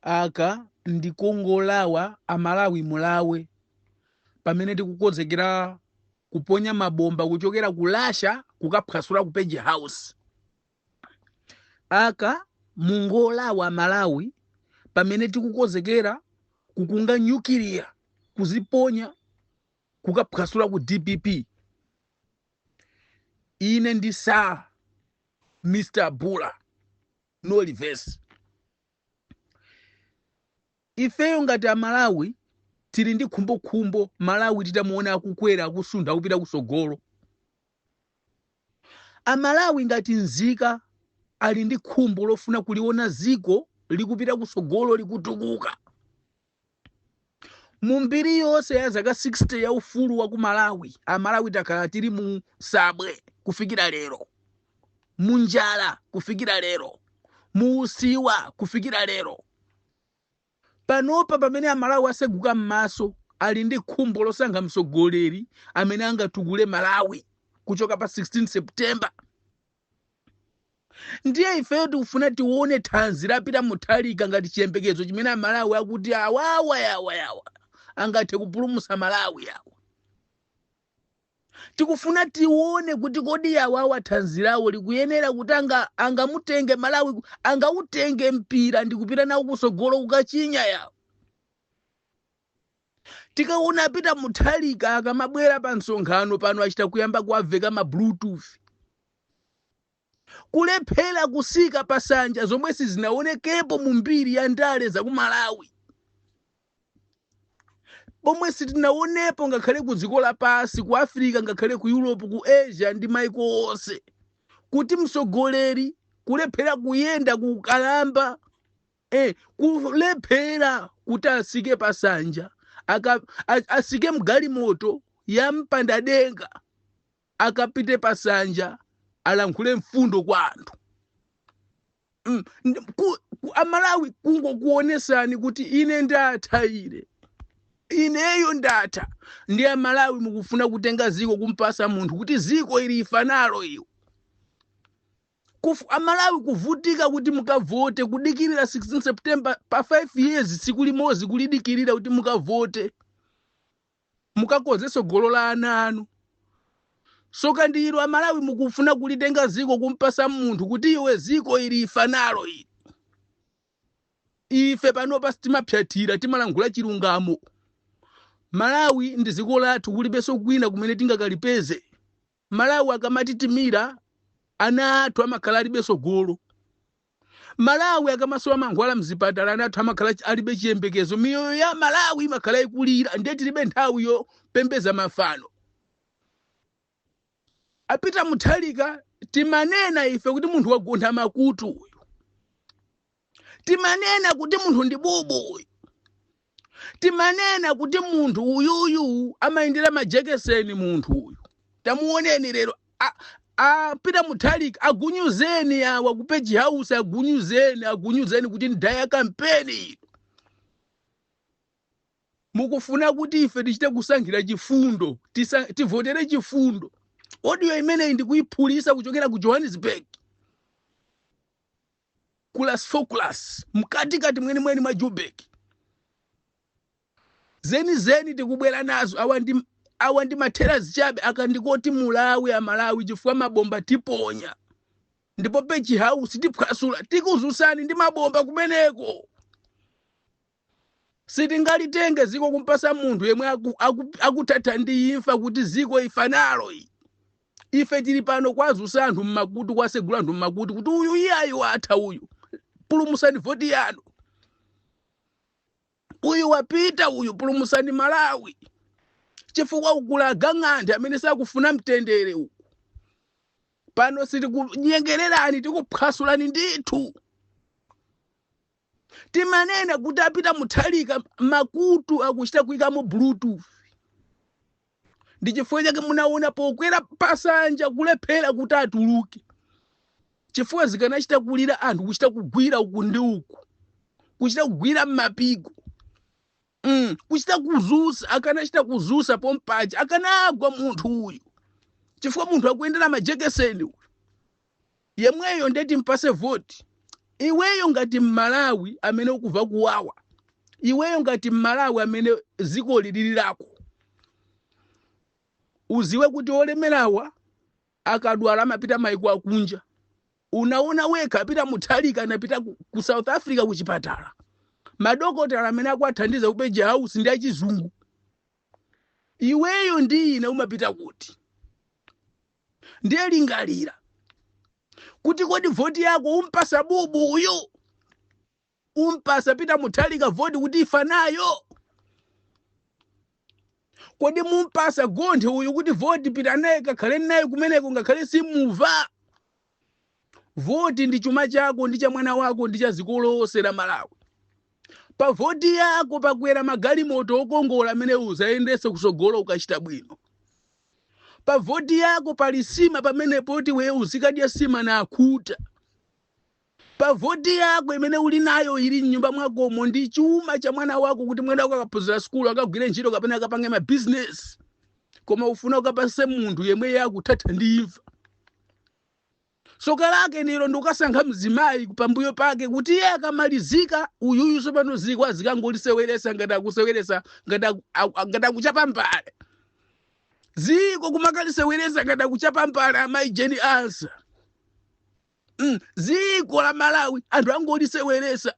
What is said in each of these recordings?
aka ndikongolawa amalawi mulawe pamene tikukonzekera kuponya mabomba kuchokera kulasha kukaphwasula ku Page House. Aka mungolawa Malawi pamene tikukonzekera kukunga nyukiliya kuziponya kukaphwasula ku DPP. Ine ndi Sir Mr. Bula no reverse. Ifeyo ngati amalawi tili ndi khumbokhumbo Malawi titamuona akukwera akusunda akupita kusogolo. Amalawi ngati nzika ali ndi khumbo lofuna kuliona ziko likupita kusogolo likutukuka. Mumbiri yonse ya zaka 60 ya ufulu wa ku Malawi, amalawi takhala tili mu sabwe kufikira lero, munjala kufikira lero, mu usiwa kufikira lero. Panopa pamene amalawi aseguka m'maso ali ndi khumbo losankha mtsogoleri amene angatukule Malawi kuchoka pa 16 September. Ndiye ifeyo tikufuna tione thanzi lapita muthalika ngati chiyembekezo chimene amalawi akuti awawa angathe kupulumutsa Malawi yawa. Tikufuna tione kuti kodi yawawa thanzi lawo likuyenera kuti angamutenge Malawi, angautenge mpira ndi kupita nawo kusogolo kukachinya yawo. Tikaona apita muthalika akamabwera pa msonkhano pano achita kuyamba kuwaveka ma bluetooth, kulephera kusika pasanja zomwe sizinaonekepo mu mbiri ya ndale za ku Malawi, pomwe sitinaonepo ngakhale ku dziko lapasi, ku Africa ngakhale ku Europe, ku Asia ndi maiko onse, kuti mtsogoleri kulephera kuyenda kukalamba, kulephera kuti asike pasanja, asike mgalimoto ya mpandadenga akapite pasanja alankhule mfundo kwa anthu. Amalawi kungokuonesani kuti ine ndatha ineyo ndatha. Ndi amalawi mukufuna kutenga ziko kumpasa munthu kuti ziko ilifa nalo iyo. Amalawi kuvutika kuti mukavote kudikirira 16 September pa 5 years siku limodzi kulidikirira kuti mukavote mukakoze tsogolo la ana anu. Soka ndiro amalawi mukufuna kulitenga ziko kumpasa munthu kuti iwe ziko ilifa nalo ili. Ife panopa timapyatira timalankhula chilungamo. Malawi ndi ziko lathu kulibenso kwina kumene tingakalipeze. Malawi akamati timira ana athu amakhala alibenso golo. Malawi akamasowa mankhwala mzipatala ana athu amakhala alibe chiyembekezo. Miyoyo ya Malawi imakhala ikulira, ndiye tilibe nthawi yopembeza mafano. Apita muthalika timanena ife kuti munthu wagontha makutu uyu, timanena kuti munthu ndi bubu uyu, timanena kuti munthu uyuyu amayendera majekeseni. Munthu uyu tamuoneni lero apita muthalika agunyuzeni yawa ku Page House, agunyuzeni kuti ndaya kampeni. Mukufuna kuti ife tichite kusankhira chifundo, tivotere chifundo. Audio imene ndikuyiphulisa kuchokera ku Johannesburg, class 4 class mkatikati mweni mwa Joburg. Zeni tikubwera nazo awa ndi matherazi chabe akandikoti Mulawi amalawi chifukwa mabomba tiponya, ndipo Page House tiphwasula tikuzusani ndi mabomba kumeneko. Sitingalitenge ziko kumpasa munthu yemwe akuthatha ndi imfa kuti ziko ifanalo iyi. Ife tili pano kwazusa anthu mmakutu, kwasegula anthu mmakutu kuti uyu iyayo watha uyu, pulumusani voti yanu. Uyu wapita uyu, pulumusani Malawi. Chifukwa ukula gang'ante amene sakufuna mtendere uku. Pano sitikunyengererani tikuphwasulani ndithu. Timanena kuti apita muthalika makutu akuchita kuyikamo bluetooth. Ndi chifukwa chake munaona pokwera pasanja kulephera kuti atuluke. Chifukwa zikanachita kulira anthu kuchita kugwira uku ndi uku, kuchita kugwira m'mapiko, kuchita kuzusa, akanachita kuzusa pompaja akanagwa munthu uyu. Chifukwa munthu akuyendera majekeseni uyu. Yemweyo ndeti mpase voti. iweyo ngati Mmalawi amene ukuva kuwawa, iweyo ngati Mmalawi amene ziko lililirako, uziwe kuti olemerawa akadwala amapita maiko akunja. Unaona weka apita Mutharika anapita ku South Africa kuchipatala. Madokotala amene akuathandiza kubeja house ndi achizungu. Iweyo ndi ine umapita kuti. Ndiye lingalira kuti kodi voti yako umpasa bubu uyu, umpasa pita Mutharika voti kuti ifa nayo, kodi mumpasa Gonthe uyu kuti voti pita naye kakhale naye kumeneko ngakhale simuva. Voti ndi chuma chako ndi cha mwana wako ndi cha dziko lonse la Malawi. Pa voti yako pakwera magalimoto okongola amene uzayendese kusogolo ukachita bwino. Pa voti yako pali sima pamene poti wewe uzikadya sima na akhuta. Pa voti yako imene uli nayo ili mnyumba mwakomo ndi chuma cha mwana wako kuti mwana wako akaphunzira skulu akagwire ntchito kapena akapange ma business. Koma ufuna ukapase munthu yemwe yakuthatha ndi imfa. Soka lake nilo ndukasankha mzimayi pambuyo pake kuti iye akamalizika uyuyu sopano ziko azikangoliseweresa ngati akuseweresa ngati akuchapa mbale. Ziko kumakaliseweresa ngati akuchapa mbale amayi Jeni Ansa. Ziko la Malawi anthu angoliseweresa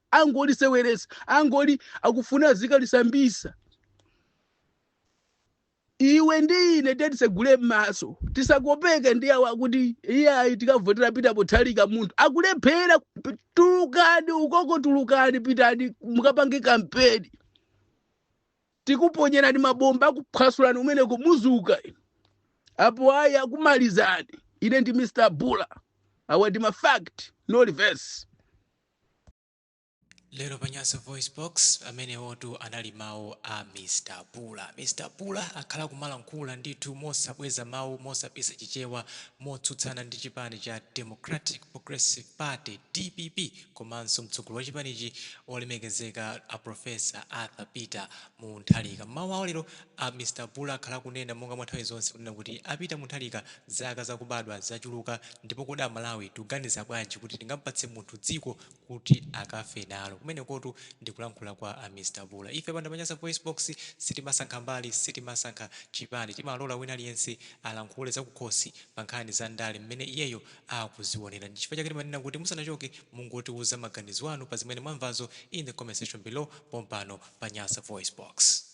angoli akufuna zikalisambisa. Iwe ndi ine tisegule m'maso tisakopeke ndi awa kuti iyayi tikavotera pita Mutharika munthu akulephera. Tulukani ukoko, tulukani pitani mukapange kampeni. Tikuponyerani mabomba akuphwasulani umeneko muzuka apo ayi akumalizani. Ine ndi Mr. Bula, awa ndi ma fact no reverse. Lero Panyasa Voice Box amene wotu anali mawu a Mr. Bula. Mr. Bula akhala kumalankhula ndithu mosabweza mawu mosapisa chichewa motsutsana ndi chipani cha Democratic Progressive Party DPP komanso mtsogoleri wa chipanichi olemekezeka a Professor Arthur Peter Mutharika. Mawu awo lero a Mr. Bula akhala kunena monga mwa nthawi zonse kunena kuti apita Mutharika zaka zakubadwa zachuluka ndipo kodi Malawi tuganiza bwanji kuti tingampatse munthu dziko kuti akafe nalo. Kumene kotu ndikulankhula kwa Mr. Bula. Ife panda Panyasa Voice Box sitimasankha mbali, sitimasankha chipani, timalola wina aliyense alankhule zakukhosi pa nkhani za ndale mmene iyeyo akuzionera. Ndi chifukwa chake timanena kuti musanachoke mungotiuza maganizo anu pa zimene mwamvazo in the comment section below pompano Panyasa Voice Box.